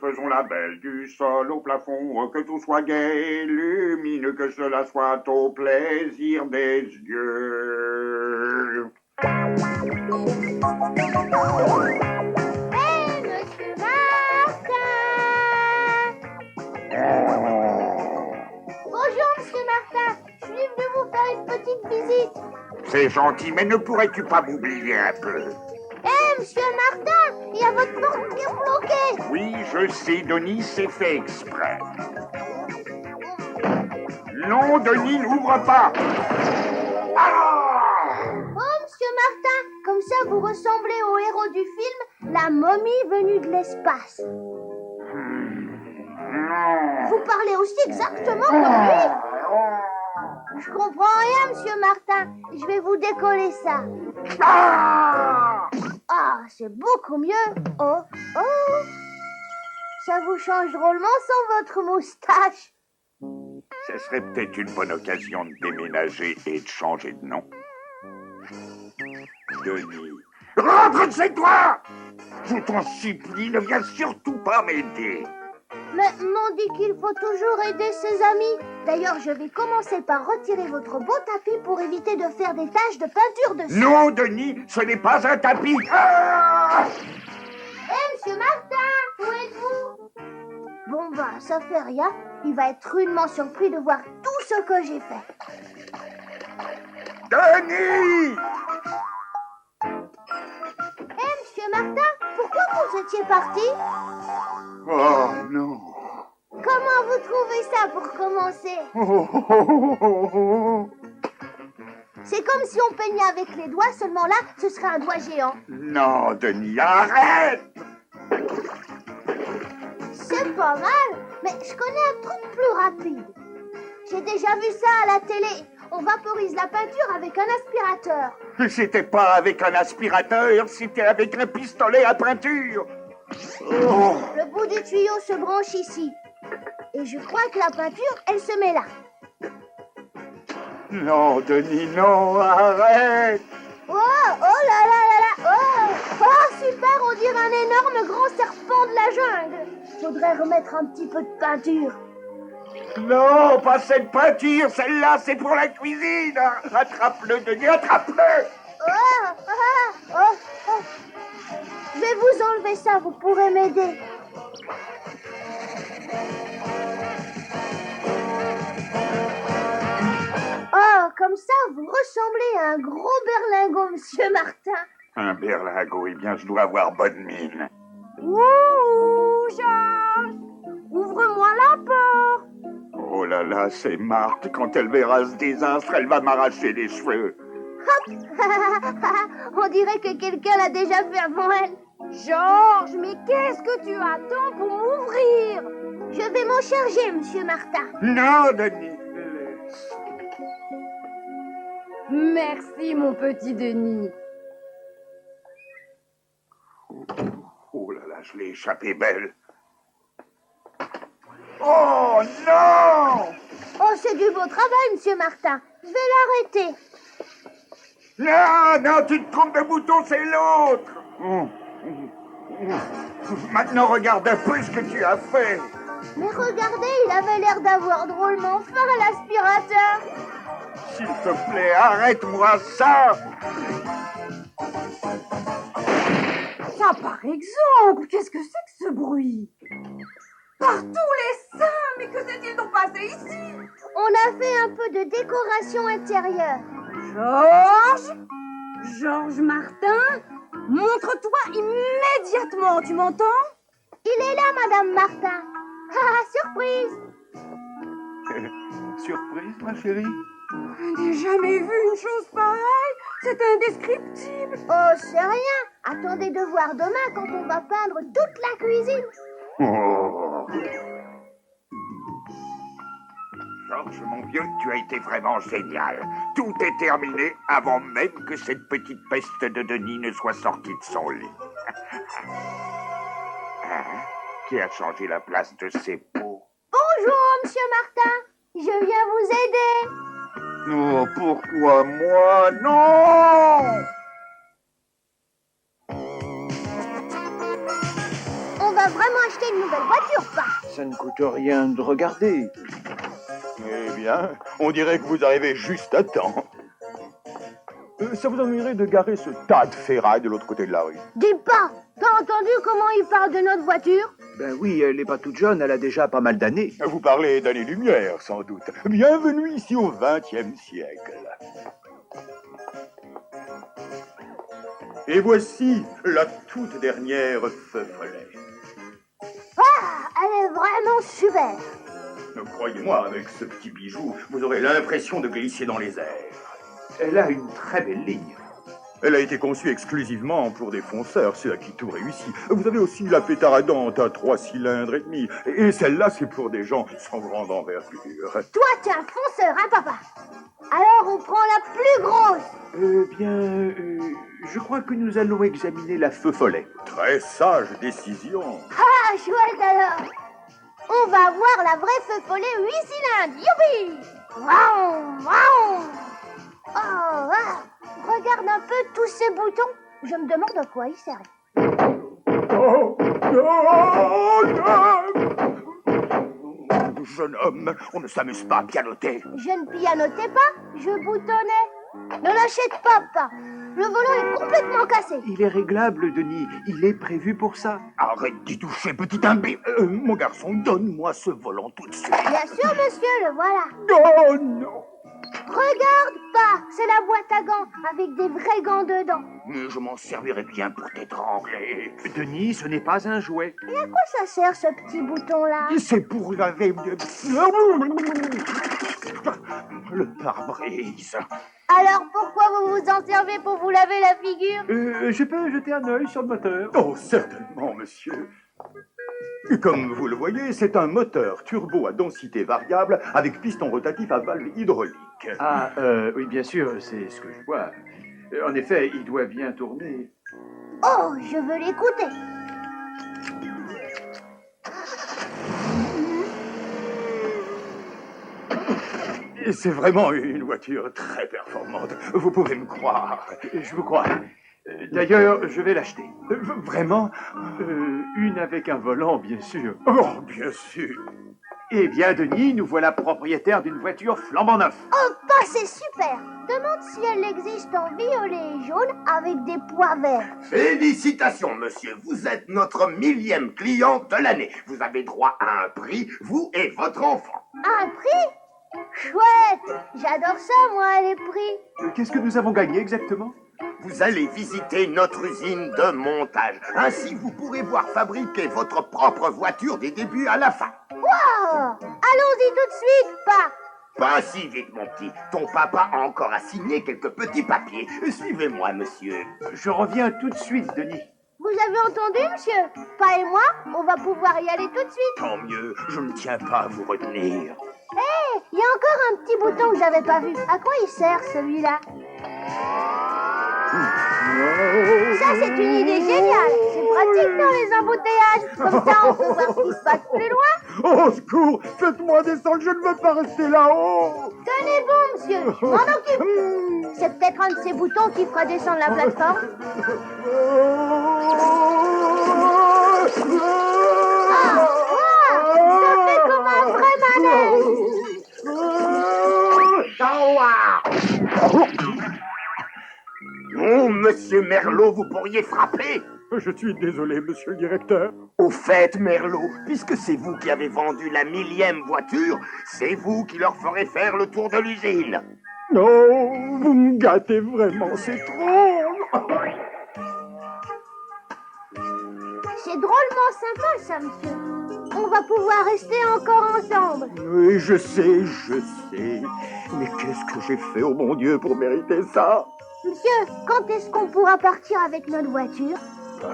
faisons la belle du sol au plafond, que tout soit gai, lumineux, que cela soit au plaisir des yeux. Hé, monsieur Martin! Bonjour, monsieur Martin. Je suis venu vous faire une petite visite. C'est gentil, mais ne pourrais-tu pas m'oublier un peu? Hé, monsieur Martin, il y a votre porte qui est bloquée. Oui, je sais, Denis, c'est fait exprès. Non, Denis, n'ouvre pas. Ah! Oh, monsieur Martin, comme ça vous ressemblez au héros du film La momie venue de l'espace. Non. Vous parlez aussi exactement comme lui. Je comprends rien, monsieur Martin. Je vais vous décoller ça. Ah! Ah, c'est beaucoup mieux. Oh, oh. Ça vous change drôlement sans votre moustache. Ce serait peut-être une bonne occasion de déménager et de changer de nom. Denis, rentre chez toi! Je t'en supplie, ne viens surtout pas m'aider. Mais m'ont dit qu'il faut toujours aider ses amis. D'ailleurs, je vais commencer par retirer votre beau tapis pour éviter de faire des taches de peinture dessus. Non, Denis, ce n'est pas un tapis. Ah! Hé, monsieur Martin, où êtes-vous? Bon, bah, ça fait rien. Il va être rudement surpris de voir tout ce que j'ai fait. Denis! Hé, monsieur Martin, pourquoi vous étiez parti? Oh non. Comment vous trouvez ça pour commencer? C'est comme si on peignait avec les doigts, seulement là, ce serait un doigt géant. Non, Denis, arrête! C'est pas mal, mais je connais un truc plus rapide. J'ai déjà vu ça à la télé. On vaporise la peinture avec un aspirateur. C'était pas avec un aspirateur, c'était avec un pistolet à peinture. Oh. Le bout du tuyau se branche ici. Et je crois que la peinture, elle se met là. Non, Denis, non, arrête! Oh, oh là là là là, oh, oh super, on dirait un énorme grand serpent de la jungle. Faudrait remettre un petit peu de peinture. Non, pas cette peinture, celle-là, c'est pour la cuisine. Attrape-le, Denis, attrape-le! Oh, oh, oh, oh. Je vais vous enlever ça, vous pourrez m'aider. Oh, comme ça, vous ressemblez à un gros berlingot, monsieur Martin. Un berlingot, eh bien, je dois avoir bonne mine. Ouh, Georges, ouvre-moi la porte. Oh là là, c'est Marthe. Quand elle verra ce désastre, elle va m'arracher les cheveux. Hop. On dirait que quelqu'un l'a déjà fait avant elle. Georges, mais qu'est-ce que tu attends pour m'ouvrir? Je vais m'en charger, monsieur Martin. Non, Denis, laisse. Merci, mon petit Denis. Oh là là, je l'ai échappé belle. Oh non! Oh, c'est du beau travail, monsieur Martin. Je vais l'arrêter. Non, non, tu te trompes de bouton, c'est l'autre. Maintenant, regarde un peu ce que tu as fait. Mais regardez, il avait l'air d'avoir drôlement faim à l'aspirateur. S'il te plaît, arrête-moi ça. Ça, par exemple, qu'est-ce que c'est que ce bruit? Par tous les saints, mais que s'est-il donc passé ici? On a fait un peu de décoration intérieure. Georges? Georges Martin? Montre-toi immédiatement, tu m'entends? Il est là, madame Martin. Ah, surprise. Surprise, ma chérie? Je n'ai jamais vu une chose pareille. C'est indescriptible. Oh, c'est rien. Attendez de voir demain quand on va peindre toute la cuisine. Oh. Georges, mon vieux, tu as été vraiment génial. Tout est terminé avant même que cette petite peste de Denis ne soit sortie de son lit. Hein? Qui a changé la place de ses pots? Bonjour, monsieur Martin. Je viens vous aider. Oh, pourquoi moi? Non! On va vas vraiment acheter une nouvelle voiture, pas? Ça ne coûte rien de regarder. Eh bien, on dirait que vous arrivez juste à temps. Ça vous ennuierait de garer ce tas de ferraille de l'autre côté de la rue? Dis pas! T'as entendu comment il parle de notre voiture? Ben oui, elle n'est pas toute jeune, elle a déjà pas mal d'années. Vous parlez d'années-lumière, sans doute. Bienvenue ici au XXe siècle. Et voici la toute dernière feu follet. Ah, elle est vraiment super! Croyez-moi, avec ce petit bijou, vous aurez l'impression de glisser dans les airs. Elle a une très belle ligne. Elle a été conçue exclusivement pour des fonceurs, c'est à qui tout réussit. Vous avez aussi la pétaradante à 3 cylindres et demi. Et celle-là, c'est pour des gens sans grande envergure. Toi, t'es un fonceur, hein, papa? Alors, on prend la plus grosse! Je crois que nous allons examiner la feu follet. Très sage décision. Ah, chouette alors! On va voir la vraie feu follet 8 cylindres! Youpi! Waouh! Waouh! Oh, ah. Regarde un peu tous ces boutons. Je me demande à quoi ils servent. Jeune homme, on ne s'amuse pas à pianoter. Je ne pianotais pas, je boutonnais. Ne l'achète pas, papa. Le volant est complètement cassé. Il est réglable, Denis. Il est prévu pour ça. Arrête d'y toucher, petit imbé. Mon garçon, donne-moi ce volant tout de suite. Bien sûr, monsieur, le voilà. Oh non! Regarde pas, c'est la boîte à gants avec des vrais gants dedans. Mais je m'en servirai bien pour t'étrangler. Denis, ce n'est pas un jouet. Et à quoi ça sert ce petit bouton-là? C'est pour laver le pare-brise. Alors pourquoi vous vous en servez pour vous laver la figure? Je peux jeter un œil sur le moteur? Oh, certainement, monsieur. Et comme vous le voyez, c'est un moteur turbo à densité variable avec piston rotatif à valve hydraulique. Ah, oui, bien sûr, c'est ce que je vois. En effet, il doit bien tourner. Oh, je veux l'écouter. Et c'est vraiment une voiture très performante. Vous pouvez me croire. Je vous crois. D'ailleurs, je vais l'acheter. Vraiment? Une avec un volant, bien sûr. Oh, bien sûr. Eh bien, Denis, nous voilà propriétaires d'une voiture flambant neuve. Oh, bah c'est super. Demande si elle existe en violet et jaune avec des pois verts. Félicitations, monsieur. Vous êtes notre 1000e client de l'année. Vous avez droit à un prix, vous et votre enfant. Un prix? Chouette. J'adore ça, moi, les prix. Qu'est-ce que nous avons gagné exactement? Vous allez visiter notre usine de montage. Ainsi, vous pourrez voir fabriquer votre propre voiture des débuts à la fin. Wow. Allons-y tout de suite, pas. Pas si vite, mon petit. Ton papa a encore à signer quelques petits papiers. Suivez-moi, monsieur. Je reviens tout de suite, Denis. Vous avez entendu, monsieur? Pa et moi, on va pouvoir y aller tout de suite. Tant mieux, je ne tiens pas à vous retenir. Hé, il y a encore un petit bouton que j'avais pas vu. À quoi il sert, celui-là? Ça, c'est une idée géniale. C'est pratique dans les embouteillages. Comme ça, on peut voir ce qui se passe plus loin. Au secours! Faites-moi descendre, je ne veux pas rester là-haut! Tenez bon, monsieur. Je m'en occupe. C'est peut-être un de ces boutons qui fera descendre la plateforme. Ah, wow, ça fait comme un vrai manège. Oh, monsieur Merlot, vous pourriez frapper. Je suis désolé, monsieur le directeur. Au fait, Merlot, puisque c'est vous qui avez vendu la 1000e voiture, c'est vous qui leur ferez faire le tour de l'usine. Non, vous me gâtez vraiment, c'est trop. C'est drôlement sympa, ça, monsieur. On va pouvoir rester encore ensemble. Oui, je sais. Mais qu'est-ce que j'ai fait, oh mon Dieu, pour mériter ça? Monsieur, quand est-ce qu'on pourra partir avec notre voiture?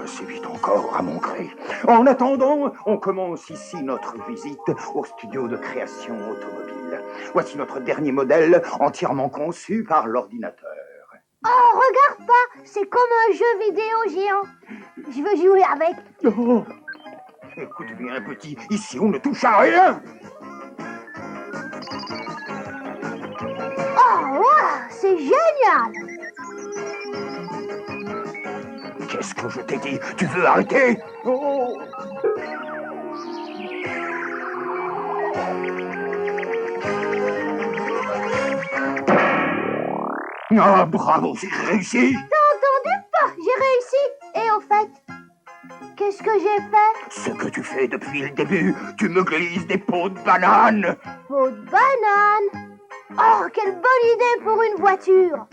C'est vite encore, à mon gré. En attendant, on commence ici notre visite au studio de création automobile. Voici notre dernier modèle, entièrement conçu par l'ordinateur. Oh, regarde pas, c'est comme un jeu vidéo géant. Je veux jouer avec. Oh. Écoute bien, petit, ici on ne touche à rien. Oh, wow, c'est génial. Qu'est-ce que je t'ai dit? Tu veux arrêter? Oh! Ah, bravo, j'ai réussi! T'as entendu pas? J'ai réussi. Et au fait, qu'est-ce que j'ai fait? Ce que tu fais depuis le début, tu me glisses des pots de banane! Peau de banane. Oh, quelle bonne idée pour une voiture.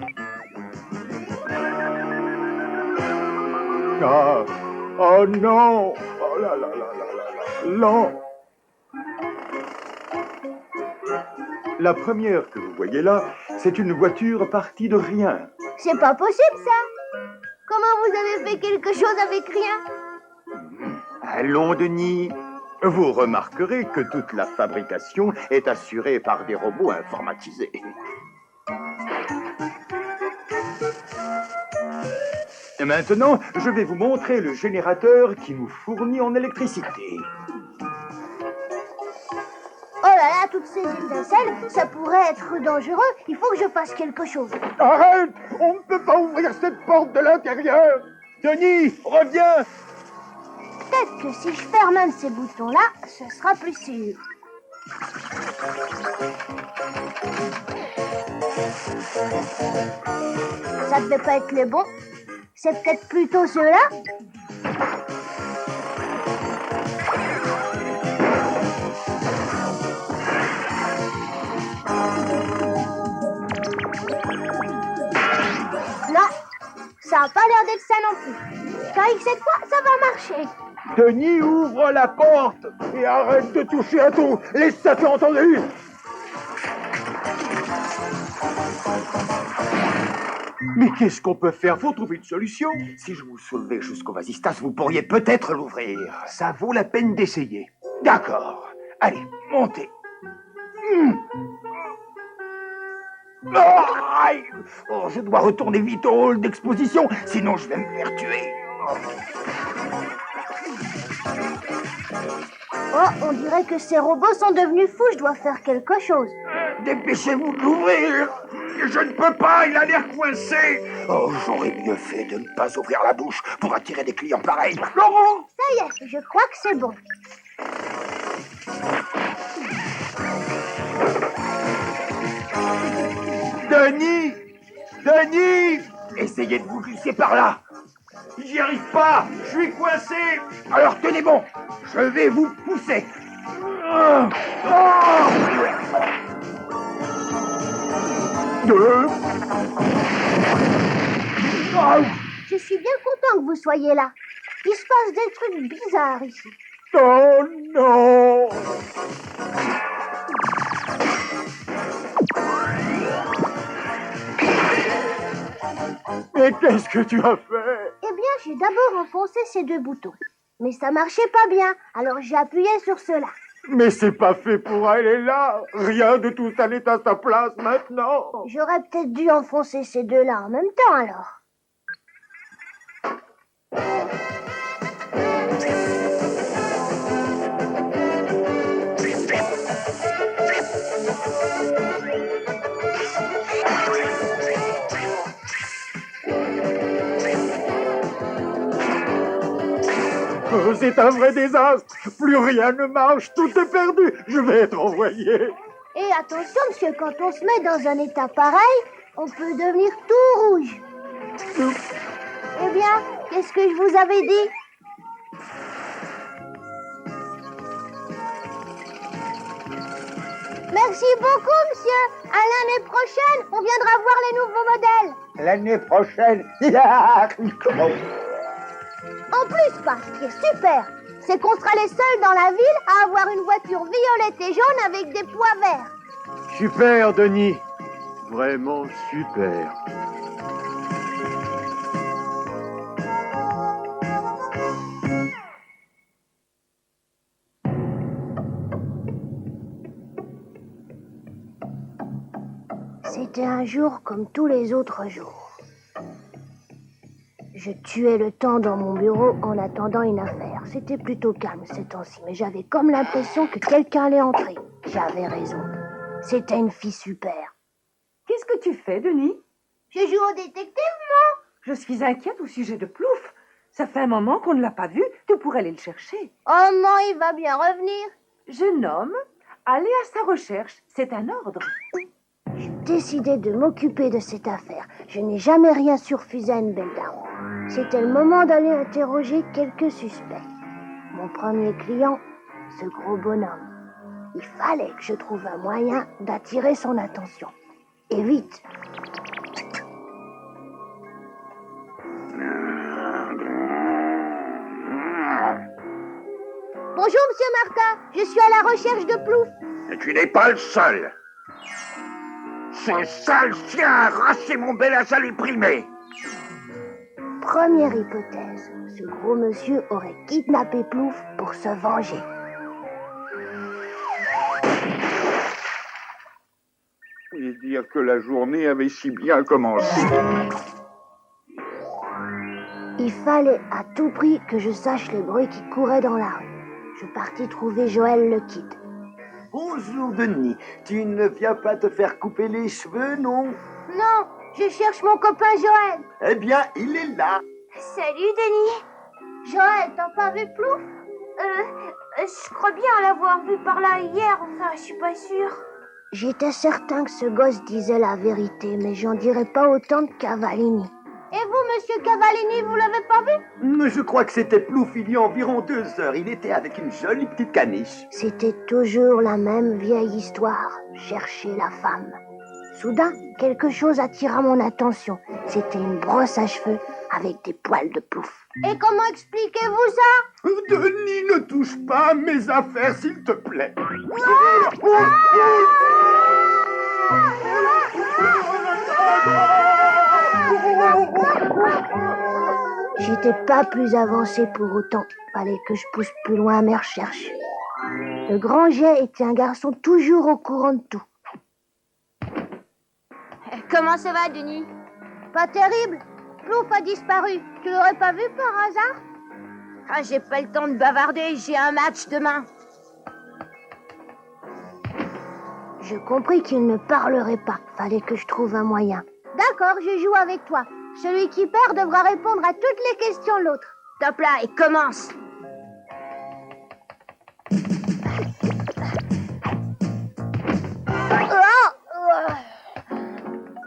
Ah, oh non! Oh là là là là là là! Non! La première que vous voyez là, c'est une voiture partie de rien. C'est pas possible, ça. Comment vous avez fait quelque chose avec rien? Allons, Denis. Vous remarquerez que toute la fabrication est assurée par des robots informatisés. Et maintenant, je vais vous montrer le générateur qui nous fournit en électricité. Oh là là, toutes ces étincelles, ça pourrait être dangereux. Il faut que je fasse quelque chose. Arrête! On ne peut pas ouvrir cette porte de l'intérieur! Denis, reviens! Peut-être que si je ferme un de ces boutons-là, ce sera plus sûr. Ça devait pas être les bons. C'est peut-être plutôt ceux-là. Non, ça a pas l'air d'être ça non plus. Je parie que cette fois, ça va marcher. Denis, ouvre la porte et arrête de toucher à tout. Laisse ça, tu as entendu? Mais qu'est-ce qu'on peut faire? Faut trouver une solution. Si je vous soulevais jusqu'au vasistas, vous pourriez peut-être l'ouvrir. Ça vaut la peine d'essayer. D'accord. Allez, montez. Aïe! Oh, je dois retourner vite au hall d'exposition, sinon je vais me faire tuer. Oh, on dirait que ces robots sont devenus fous. Je dois faire quelque chose. Dépêchez-vous de l'ouvrir. Je ne peux pas, il a l'air coincé. Oh, j'aurais mieux fait de ne pas ouvrir la bouche pour attirer des clients pareils. Laurent! Ça y est, je crois que c'est bon. Denis! Denis! Essayez de vous glisser par là. J'y arrive pas, je suis coincé. Alors tenez bon, je vais vous pousser. Je suis bien content que vous soyez là. Il se passe des trucs bizarres ici. Oh non! Mais qu'est-ce que tu as fait? Eh bien, j'ai d'abord enfoncé ces deux boutons. Mais ça marchait pas bien, alors j'ai appuyé sur cela. Mais c'est pas fait pour aller là. Rien de tout ça n'est à sa place maintenant. J'aurais peut-être dû enfoncer ces deux-là en même temps alors. Oh, c'est un vrai désastre. Plus rien ne marche, tout est perdu. Je vais être envoyé. Et attention, parce que quand on se met dans un état pareil, on peut devenir tout rouge. Eh bien, qu'est-ce que je vous avais dit? Merci beaucoup, monsieur. À l'année prochaine, on viendra voir les nouveaux modèles. L'année prochaine. Comment? En plus, pas, ce qui est super, c'est qu'on sera les seuls dans la ville à avoir une voiture violette et jaune avec des pois verts. Super, Denis. Vraiment super. C'était un jour comme tous les autres jours. Je tuais le temps dans mon bureau en attendant une affaire. C'était plutôt calme ces temps-ci, mais j'avais comme l'impression que quelqu'un allait entrer. J'avais raison. C'était une fille super. Qu'est-ce que tu fais, Denis? Je joue au détective, moi. Je suis inquiète au sujet de Plouf. Ça fait un moment qu'on ne l'a pas vu. Tu pourrais aller le chercher. Oh non, il va bien revenir. Jeune homme, allez à sa recherche. C'est un ordre. J'ai décidé de m'occuper de cette affaire. Je n'ai jamais rien surfusé à une belle dame. C'était le moment d'aller interroger quelques suspects. Mon premier client, ce gros bonhomme. Il fallait que je trouve un moyen d'attirer son attention. Et vite. Bonjour, monsieur Martin. Je suis à la recherche de Plouf. Et tu n'es pas le seul. Ce sale chien a arraché mon Bélas à l'éprimé. Première hypothèse. Ce gros monsieur aurait kidnappé Plouf pour se venger. Et dire que la journée avait si bien commencé. Il fallait à tout prix que je sache les bruits qui couraient dans la rue. Je partis trouver Joël le Kid. Bonjour, Denis. Tu ne viens pas te faire couper les cheveux, non? Non, je cherche mon copain Joël. Eh bien, il est là. Salut, Denis. Joël, t'as pas vu Plouf? Je crois bien l'avoir vu par là hier, enfin, je suis pas sûre. J'étais certain que ce gosse disait la vérité, mais j'en dirais pas autant de Cavallini. Et vous, monsieur Cavallini, vous l'avez pas vu? Mais je crois que c'était Plouf il y a environ 2 heures. Il était avec une jolie petite caniche. C'était toujours la même vieille histoire, chercher la femme. Soudain, quelque chose attira mon attention. C'était une brosse à cheveux avec des poils de Plouf. Et comment expliquez-vous ça? Denis, ne touche pas à mes affaires, s'il te plaît. J'étais pas plus avancé pour autant. Fallait que je pousse plus loin mes recherches. Le grand Jet était un garçon toujours au courant de tout. Comment ça va, Denis? Pas terrible. Plouf a disparu. Tu l'aurais pas vu par hasard? Ah, j'ai pas le temps de bavarder. J'ai un match demain. Je compris qu'il ne parlerait pas. Fallait que je trouve un moyen. D'accord, je joue avec toi. Celui qui perd devra répondre à toutes les questions de l'autre. Top là, et commence.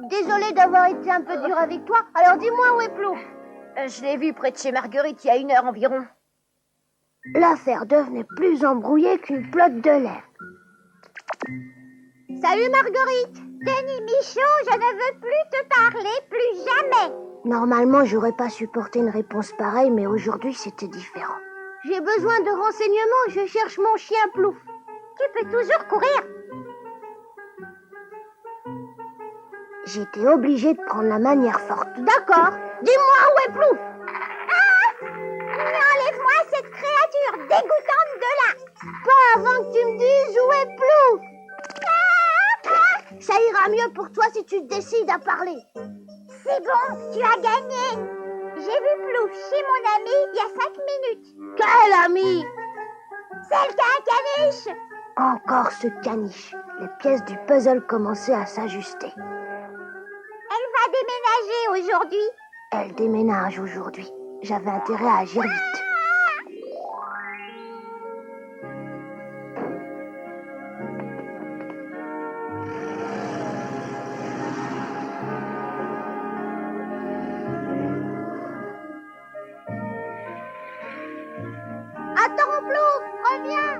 Désolée d'avoir été un peu dur avec toi. Alors dis-moi où est Plouf? Je l'ai vu près de chez Marguerite il y a 1 heure environ. L'affaire devenait plus embrouillée qu'une pelote de lait. Salut Marguerite. Denis Michaud, je ne veux plus te parler, plus jamais. Normalement, j'aurais pas supporté une réponse pareille, mais aujourd'hui, c'était différent. J'ai besoin de renseignements, je cherche mon chien Plouf. Tu peux toujours courir. J'étais obligée de prendre la manière forte. D'accord, dis-moi où est Plouf. Enlève-moi cette créature dégoûtante de là. Pas avant que tu me dises où est Plouf. Ça ira mieux pour toi si tu te décides à parler. C'est bon, tu as gagné. J'ai vu Plouf chez mon ami il y a 5 minutes. Quel ami? Celle qui a un caniche. Encore ce caniche. Les pièces du puzzle commençaient à s'ajuster. Elle va déménager aujourd'hui. Elle déménage aujourd'hui. J'avais intérêt à agir vite. Attends, Plouf, reviens.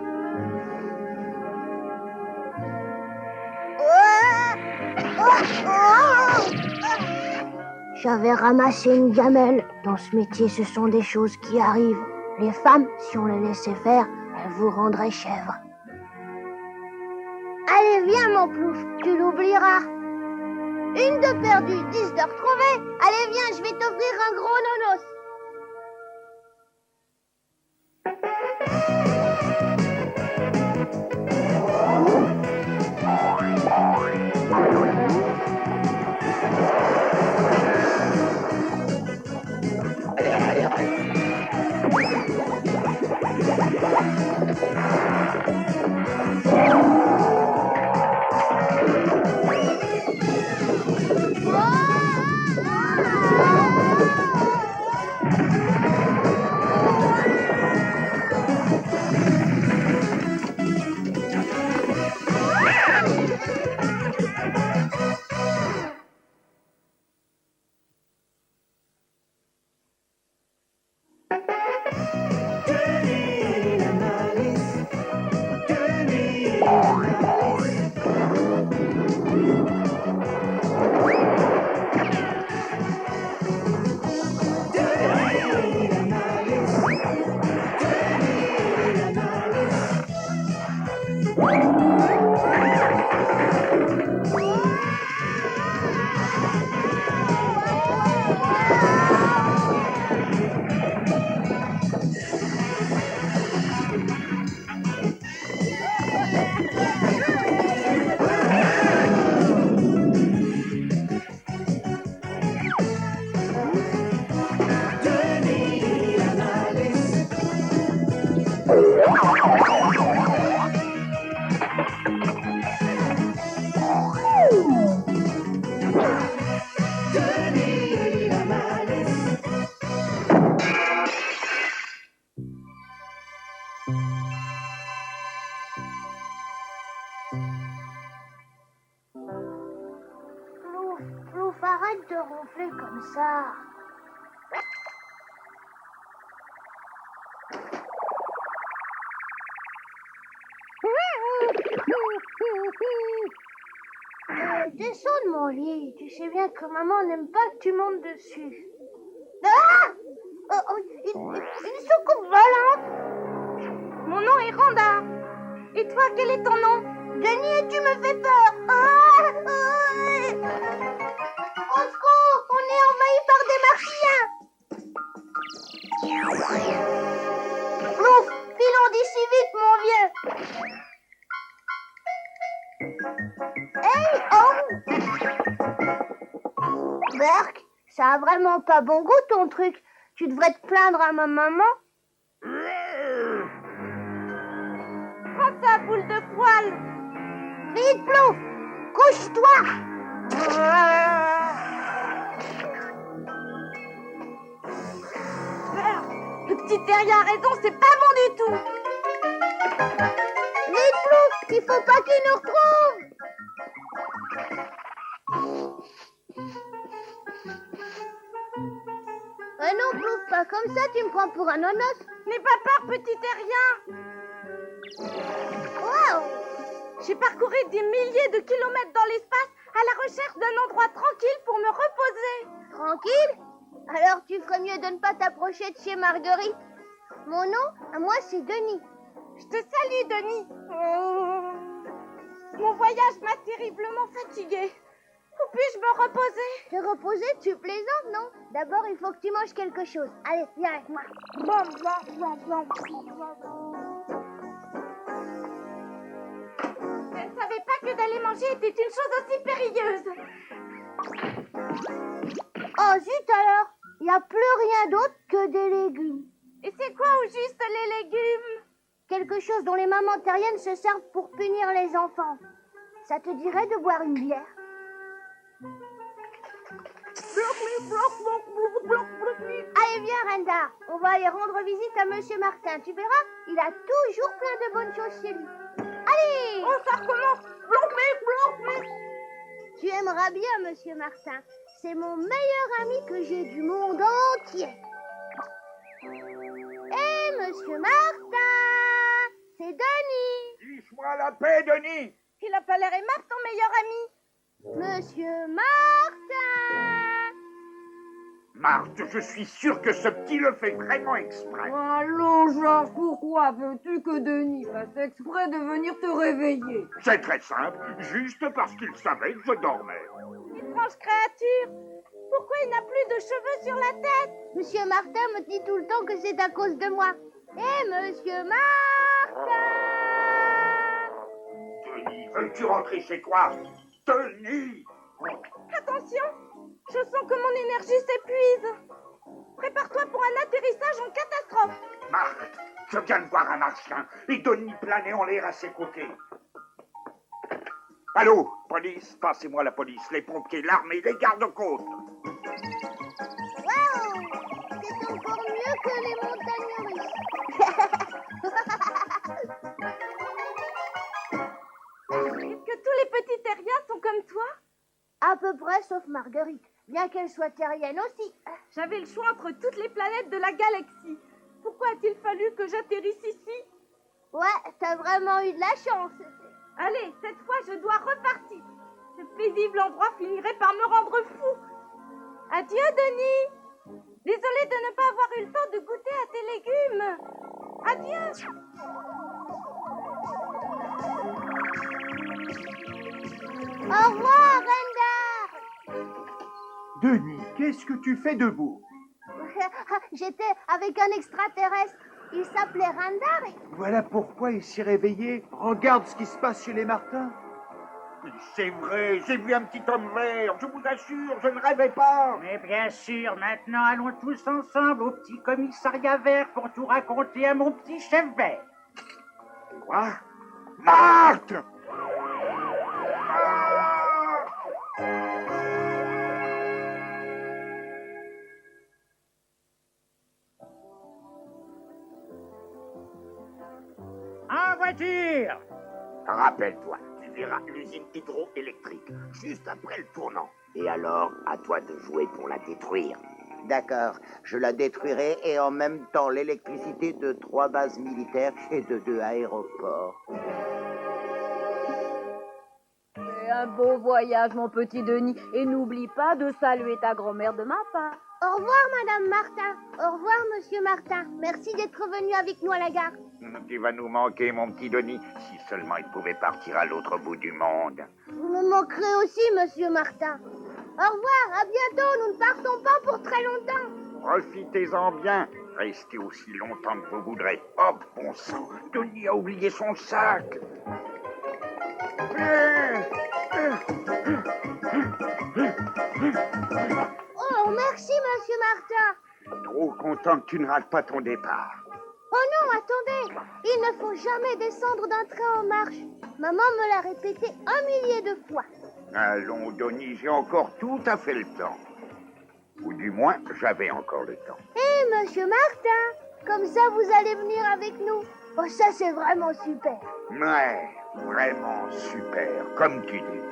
J'avais ramassé une gamelle. Dans ce métier, ce sont des choses qui arrivent. Les femmes, si on les laissait faire, elles vous rendraient chèvre. Allez, viens, mon Plouf, tu l'oublieras. 1 de perdue, 10 de retrouvée. Allez, viens, je vais t'offrir un gros nonos. arrête de ronfler comme ça. Descends de mon lit. Tu sais bien que maman n'aime pas que tu montes dessus. Ah! Une soucoupe volante. Mon nom est Randa. Et toi, quel est ton nom? Denis, et tu me fais peur. Au secours, on est envahi par des martiens. Plouf, filons d'ici vite, mon vieux. Hey, oh! Berk, ça a vraiment pas bon goût ton truc. Tu devrais te plaindre à ma maman. Prends ça, boule de poil. Vite, Plouf, couche-toi. Le petit terrier a raison, c'est pas bon du tout. Vite, Plouf, il faut pas qu'il nous retrouve. Ah non, Plouf, pas comme ça, tu me prends pour un nonos. N'aie pas peur, petit terrien. Waouh! J'ai parcouru des milliers de kilomètres dans l'espace à la recherche d'un endroit tranquille pour me reposer. Tranquille? Alors tu ferais mieux de ne pas t'approcher de chez Marguerite. Mon nom, à moi, c'est Denis. Je te salue, Denis. Mon voyage m'a terriblement fatiguée. Où puis-je me reposer? Te reposer, tu plaisantes, non? D'abord, il faut que tu manges quelque chose. Allez, viens avec moi. Je ne savais pas que d'aller manger était une chose aussi périlleuse. Oh, zut alors! Il n'y a plus rien d'autre que des légumes. Et c'est quoi au juste les légumes? Quelque chose dont les mamans terriennes se servent pour punir les enfants. Ça te dirait de boire une bière? Allez, viens, Renda. On va aller rendre visite à Monsieur Martin. Tu verras, il a toujours plein de bonnes choses chez lui. Allez! Oh, ça recommence. Tu aimeras bien, Monsieur Martin. C'est mon meilleur ami que j'ai du monde entier. Eh, Monsieur Martin, c'est Denis. Fiche-moi la paix, Denis. Il a pas l'air aimable, ton meilleur ami. Monsieur Martin. Marthe, je suis sûr que ce petit le fait vraiment exprès. Allons, Georges, pourquoi veux-tu que Denis fasse exprès de venir te réveiller? C'est très simple, juste parce qu'il savait que je dormais. Étrange créature. Pourquoi il n'a plus de cheveux sur la tête? Monsieur Martin me dit tout le temps que c'est à cause de moi. Eh, Monsieur Martin. Denis, veux-tu rentrer chez toi? Denis! Attention, je sens que mon énergie s'épuise. Prépare-toi pour un atterrissage en catastrophe. Marthe, je viens de voir un martien et Denis planait en l'air à ses côtés. Allô, police, passez-moi la police, les pompiers, l'armée, les gardes-côtes. Waouh! C'est encore mieux que les montagnes russes. Est-ce que tous les petits terriens sont comme toi? À peu près, sauf Marguerite. Bien qu'elle soit terrienne aussi. J'avais le choix entre toutes les planètes de la galaxie. Pourquoi a-t-il fallu que j'atterrisse ici? Ouais, t'as vraiment eu de la chance. Allez, cette fois, je dois repartir. Ce paisible endroit finirait par me rendre fou. Adieu, Denis. Désolée de ne pas avoir eu le temps de goûter à tes légumes. Adieu. Au revoir, Renda. Denis, qu'est-ce que tu fais debout? J'étais avec un extraterrestre. Il s'appelait Randar. Voilà pourquoi il s'est réveillé. Regarde ce qui se passe chez les Martins. C'est vrai, j'ai vu un petit homme vert, je vous assure, je ne rêvais pas. Mais bien sûr, maintenant allons tous ensemble au petit commissariat vert pour tout raconter à mon petit chef vert. Quoi? Marthe! En voiture! Rappelle-toi, tu verras l'usine hydroélectrique, juste après le tournant. Et alors, à toi de jouer pour la détruire. D'accord, je la détruirai et en même temps l'électricité de 3 bases militaires et de 2 aéroports. Fais un beau voyage, mon petit Denis, et n'oublie pas de saluer ta grand-mère de ma part. Au revoir, Madame Martin. Au revoir, Monsieur Martin. Merci d'être venu avec nous à la gare. Tu vas nous manquer, mon petit Denis. Si seulement il pouvait partir à l'autre bout du monde. Vous me manquerez aussi, Monsieur Martin. Au revoir, à bientôt. Nous ne partons pas pour très longtemps. Profitez-en bien. Restez aussi longtemps que vous voudrez. Oh, bon sang, Denis a oublié son sac. Oh, merci, Monsieur Martin. Trop content que tu ne rates pas ton départ. Oh non, attendez. Il ne faut jamais descendre d'un train en marche. Maman me l'a répété 1 millier de fois. Allons, Denis, j'ai encore tout à fait le temps. Ou du moins, j'avais encore le temps. Hé, Monsieur Martin, comme ça vous allez venir avec nous. Oh, ça c'est vraiment super. Ouais, vraiment super, comme tu dis.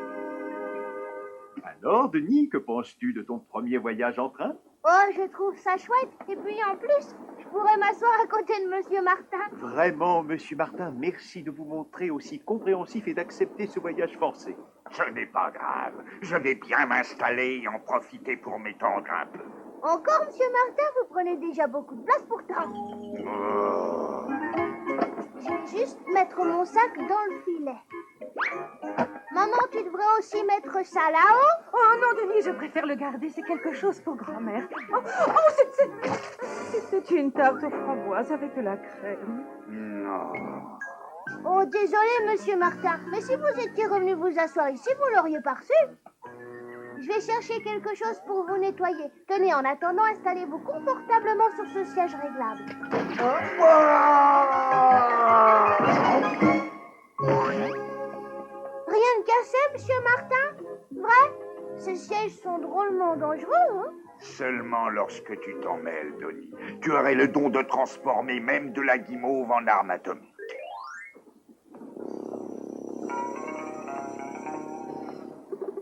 Alors, Denis, que penses-tu de ton premier voyage en train? Oh, je trouve ça chouette. Et puis en plus, je pourrais m'asseoir à côté de Monsieur Martin. Vraiment, Monsieur Martin, merci de vous montrer aussi compréhensif et d'accepter ce voyage forcé. Ce n'est pas grave. Je vais bien m'installer et en profiter pour m'étendre un peu. Encore, Monsieur Martin, vous prenez déjà beaucoup de place pourtant. Oh. Je vais juste mettre mon sac dans le filet. Maman, tu devrais aussi mettre ça là-haut. Oh non, Denis, je préfère le garder. C'est quelque chose pour grand-mère. C'est une tarte aux framboises avec de la crème. Non. Oh, désolé, Monsieur Martin, mais si vous étiez revenu vous asseoir ici, vous l'auriez pas reçu. Je vais chercher quelque chose pour vous nettoyer. Tenez, en attendant, installez-vous confortablement sur ce siège réglable. Rien de cassé, Monsieur Martin? Vrai? Ces sièges sont drôlement dangereux, hein? Seulement lorsque tu t'en mêles, Denis. Tu aurais le don de transformer même de la guimauve en arme atomique.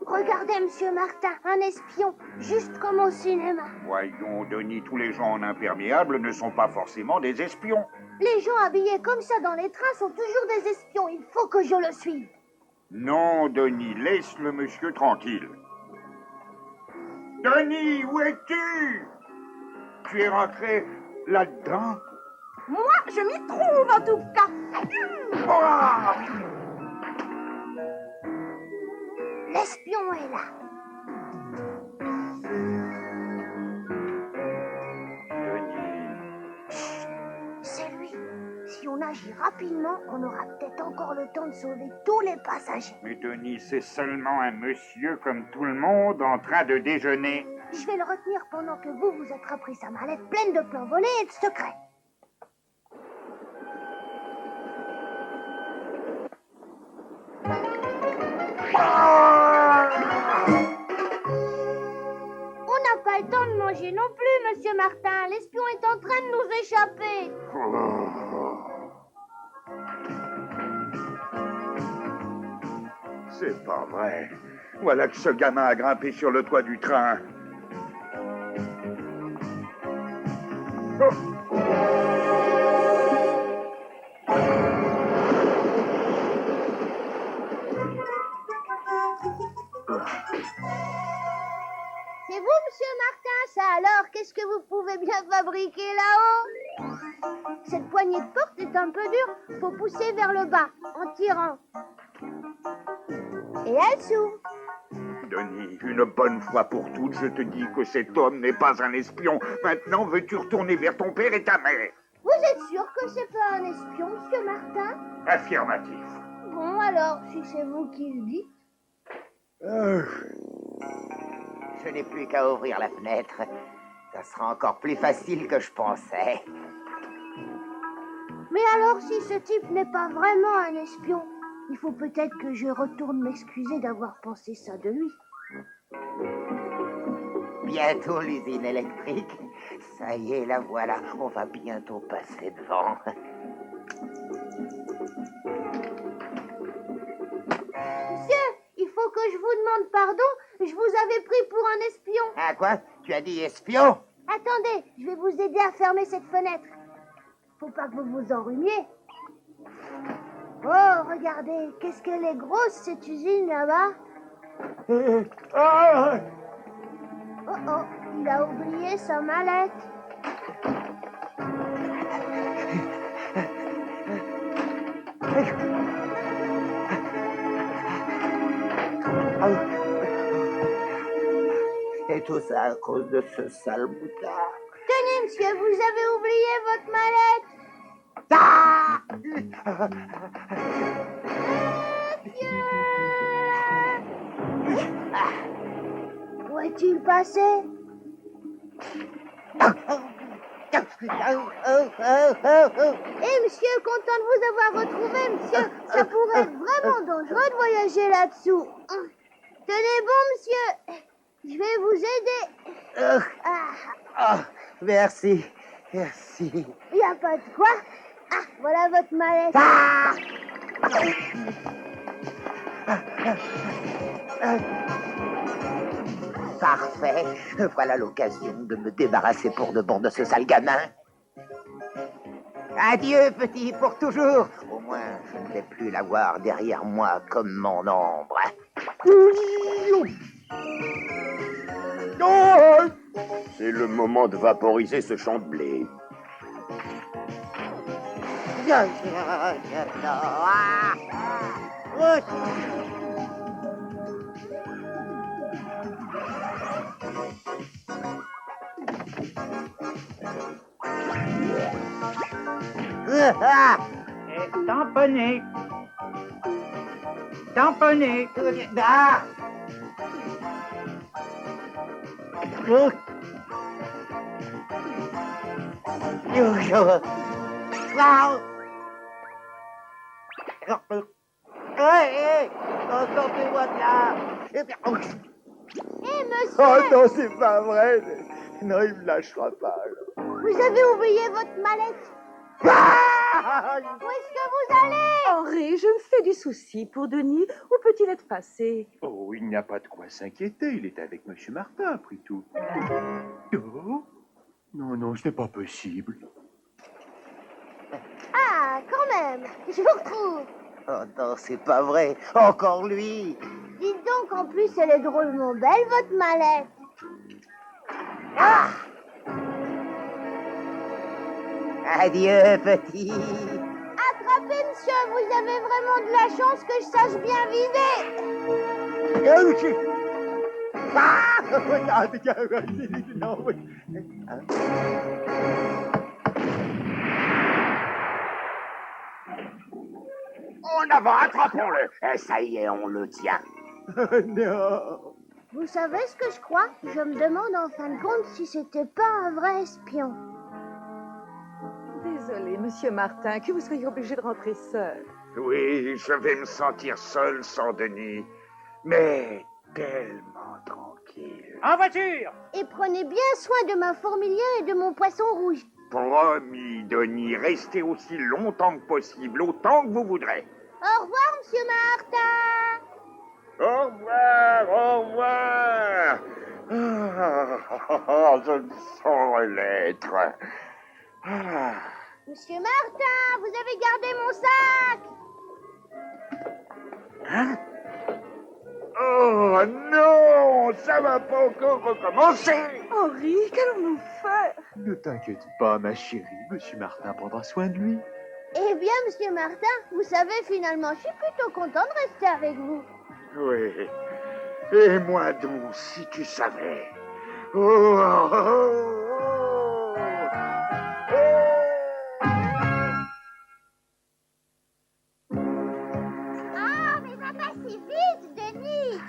Regardez, Monsieur Martin, un espion, juste comme au cinéma. Voyons, Denis, tous les gens en imperméable ne sont pas forcément des espions. Les gens habillés comme ça dans les trains sont toujours des espions. Il faut que je le suive. Non, Denis, laisse le monsieur tranquille. Denis, où es-tu? Tu es rentré là-dedans? Moi, je m'y trouve en tout cas. Oh! L'espion est là. C'est lui. Si on agit rapidement, on aura peut-être encore le temps de sauver tous les passagers. Mais Denis, c'est seulement un monsieur comme tout le monde en train de déjeuner. Je vais le retenir pendant que vous attraperez sa mallette pleine de plans volés et de secrets. On n'a pas le temps de manger non plus, Monsieur Martin. L'espion est en train de nous échapper. C'est pas vrai. Voilà que ce gamin a grimpé sur le toit du train. C'est vous, Monsieur Martin, ça alors? Qu'est-ce que vous pouvez bien fabriquer là-haut? Cette poignée de porte est un peu dure. Faut pousser vers le bas, en tirant. Et elle s'ouvre. Denis, une bonne fois pour toutes, je te dis que cet homme n'est pas un espion. Maintenant, veux-tu retourner vers ton père et ta mère? Vous êtes sûr que c'est pas un espion, Monsieur Martin? Affirmatif. Bon, alors, si c'est vous qui le dites. Je n'ai plus qu'à ouvrir la fenêtre. Ça sera encore plus facile que je pensais. Mais alors, si ce type n'est pas vraiment un espion, il faut peut-être que je retourne m'excuser d'avoir pensé ça de lui. Bientôt l'usine électrique. Ça y est, la voilà. On va bientôt passer devant. Monsieur, il faut que je vous demande pardon. Je vous avais pris pour un espion. Ah quoi? Tu as dit espion? Attendez, je vais vous aider à fermer cette fenêtre. Faut pas que vous vous enrhumiez. Oh, regardez, qu'est-ce qu'elle est grosse, cette usine, là-bas. Ah, Oh, oh, il a oublié sa mallette. et tout ça à cause de ce sale boutard. Tenez, monsieur, vous avez oublié votre mallette. Ah! Où est-il passé? Eh, monsieur, content de vous avoir retrouvé, monsieur. Ça pourrait être vraiment dangereux de voyager là-dessous. Tenez bon, monsieur. Je vais vous aider. Merci, merci. Il n'y a pas de quoi. Ah, voilà votre mallette. Parfait. Voilà l'occasion de me débarrasser pour de bon de ce sale gamin. Adieu, petit, pour toujours. Au moins, je ne vais plus la voir derrière moi comme mon ombre. C'est le moment de vaporiser ce champ de blé. Et tamponné. Tamponné. Sortez-moi de là. Eh, monsieur, Oh non, c'est pas vrai. Non, il me lâchera pas. vous avez oublié votre mallette. Où est-ce que vous allez? Henri, je me fais du souci pour Denis. Où peut-il être passé? Oh, il n'y a pas de quoi s'inquiéter. Il est avec Monsieur Martin, après tout. Oh? Non, non, ce n'est pas possible. Ah, quand même, je vous retrouve. Oh non, c'est pas vrai. Encore lui. Dites donc, en plus, elle est drôlement belle, votre mallette. Adieu, petit. Attrapez, monsieur, vous avez vraiment de la chance que je sache bien vider. Non, oui. En avant, attrapons-le. Et ça y est, on le tient. Non. Vous savez ce que je crois? Je me demande en fin de compte si c'était pas un vrai espion. Désolé, Monsieur Martin, que vous soyez obligé de rentrer seul. Oui, je vais me sentir seul sans Denis, mais tellement tranquille. En voiture. Et prenez bien soin de ma fourmilière et de mon poisson rouge. Promis, Denis, restez aussi longtemps que possible, autant que vous voudrez. Au revoir, monsieur Martin. Au revoir, au revoir. Ah, je ne saurais l'être. Ah. Monsieur Martin, vous avez gardé mon sac. Hein? Oh non, ça va pas encore recommencer. Henri, qu'allons-nous faire? Ne t'inquiète pas, ma chérie. Monsieur Martin prendra soin de lui. Eh bien, monsieur Martin, vous savez, finalement, je suis plutôt content de rester avec vous. Oui, et moi donc, si tu savais. Oh, oh, oh, oh. Oh, mais va pas si vite, Denis.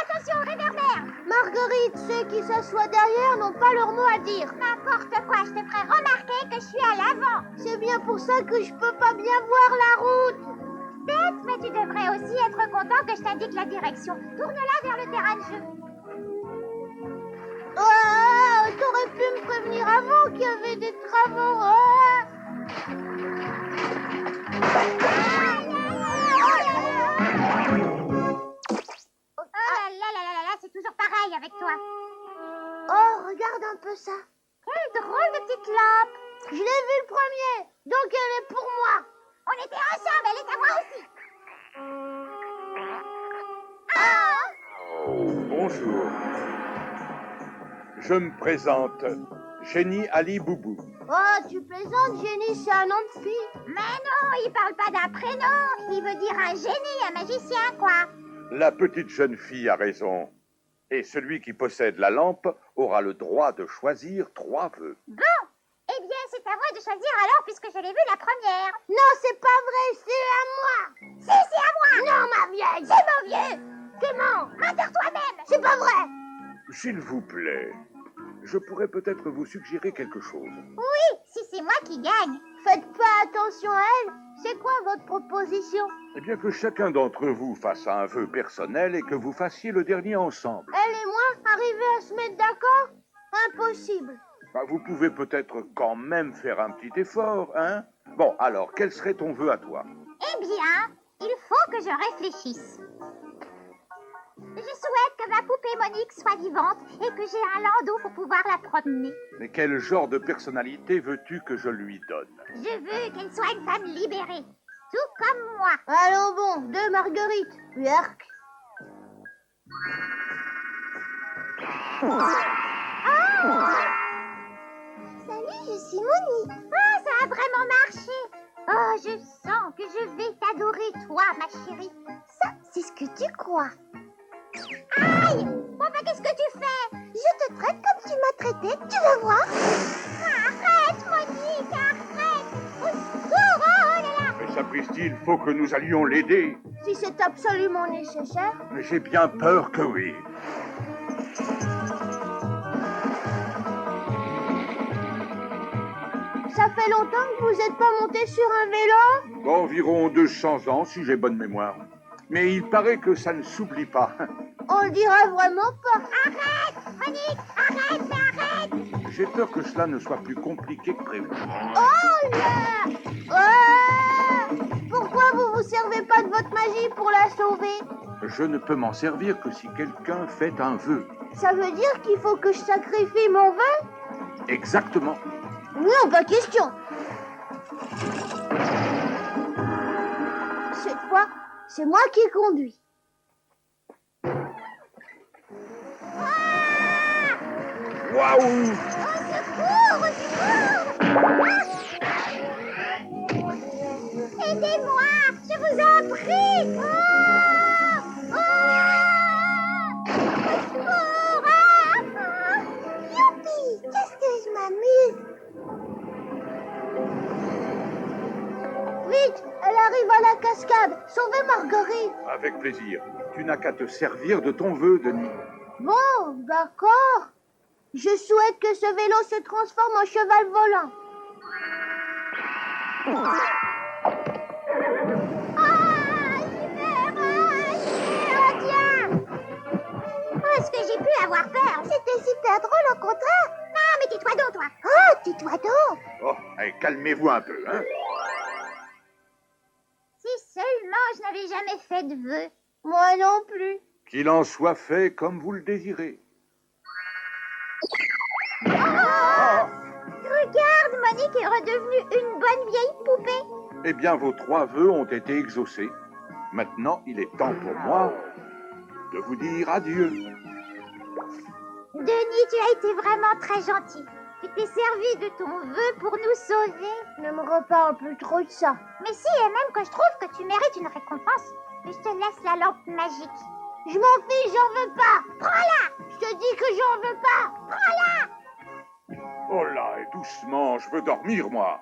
Attention, réverbère. Marguerite, ceux qui s'assoient derrière n'ont pas leur mot à dire. N'importe quoi, je te ferai remarquer que je suis à l'avant. C'est bien pour ça que je peux pas bien voir la route. Bête, mais tu devrais aussi être content que je t'indique la direction. Tourne-la vers le terrain de jeu. Oh, t'aurais pu me prévenir avant qu'il y avait des travaux. Oh. Oh là là là là là, c'est tout Regarde un peu ça. Quelle drôle de petite lampe. Je l'ai vu le premier, donc elle est pour moi. On était ensemble, elle est à moi aussi. Ah! Bonjour. Je me présente, Génie Ali Boubou. Oh, tu plaisantes, Génie, c'est un nom de fille. Mais non, il parle pas d'un prénom. Il veut dire un génie, un magicien, quoi. La petite jeune fille a raison. Et celui qui possède la lampe aura le droit de choisir 3 vœux. Bon, eh bien, c'est à moi de choisir alors, puisque je l'ai vu la première. Non, c'est pas vrai, c'est à moi. Si, c'est à moi. Non, ma vieille. C'est mon vieux. Comment? Rassure toi-même. C'est pas vrai. S'il vous plaît, je pourrais peut-être vous suggérer quelque chose. Oui, si c'est moi qui gagne. Faites pas attention à elle. C'est quoi votre proposition? Eh bien que chacun d'entre vous fasse un vœu personnel et que vous fassiez le dernier ensemble. Elle et moi, arriver à se mettre d'accord? Impossible. Bah, vous pouvez peut-être quand même faire un petit effort, hein? Bon, alors, quel serait ton vœu à toi? Eh bien, il faut que je réfléchisse. Je souhaite que ma poupée Monique soit vivante et que j'ai un landau pour pouvoir la promener. Mais quel genre de personnalité veux-tu que je lui donne? Je veux qu'elle soit une femme libérée, tout comme moi. Allons bon, 2 marguerites. Yark. Salut, je suis Monique. Ah, ça a vraiment marché. Oh, je sens que je vais t'adorer, toi, ma chérie. Ça, c'est ce que tu crois. Aïe! Bon, ben, qu'est-ce que tu fais? Je te traite comme tu m'as traité, tu vas voir. Arrête, Monique, arrête! Au secours, oh là là! Mais sapristi, il faut que nous allions l'aider. Si c'est absolument nécessaire. Mais j'ai bien peur que oui. Ça fait longtemps que vous n'êtes pas monté sur un vélo? Environ 200 ans, si j'ai bonne mémoire. Mais il paraît que ça ne s'oublie pas. On le dira vraiment pas. Arrête, Monique, arrête, mais arrête! J'ai peur que cela ne soit plus compliqué que prévu. Oh là! Ah! Pourquoi vous vous servez pas de votre magie pour la sauver? Je ne peux m'en servir que si quelqu'un fait un vœu. Ça veut dire qu'il faut que je sacrifie mon vœu? Exactement. Non, pas question. Cette fois, c'est moi qui conduis. Waouh! Au secours, au secours! Aidez-moi, je vous en prie! Oh! Oh! Au secours! Ah! Youpi! Qu'est-ce que je m'amuse! Vite! Elle arrive à la cascade! Sauvez Marguerite! Avec plaisir. Tu n'as qu'à te servir de ton vœu, Denis. Bon, d'accord. Je souhaite que ce vélo se transforme en cheval volant. Est-ce que j'ai pu avoir peur? C'était super drôle au contraire. Non, mais tais-toi donc, toi. Oh, tais-toi donc. Oh, allez, calmez-vous un peu, hein? Si seulement je n'avais jamais fait de vœux. Moi non plus. Qu'il en soit fait comme vous le désirez. Regarde, Monique est redevenue une bonne vieille poupée. Eh bien, vos 3 vœux ont été exaucés. Maintenant, il est temps pour moi de vous dire adieu. Denis, tu as été vraiment très gentil. Tu t'es servi de ton vœu pour nous sauver. Ne me reparle plus trop de ça. Mais si, et même que je trouve que tu mérites une récompense. Je te laisse la lampe magique. Je m'en fiche, j'en veux pas. Prends-la. Je te dis que j'en veux pas. Prends-la. Oh là, et doucement, je veux dormir, moi.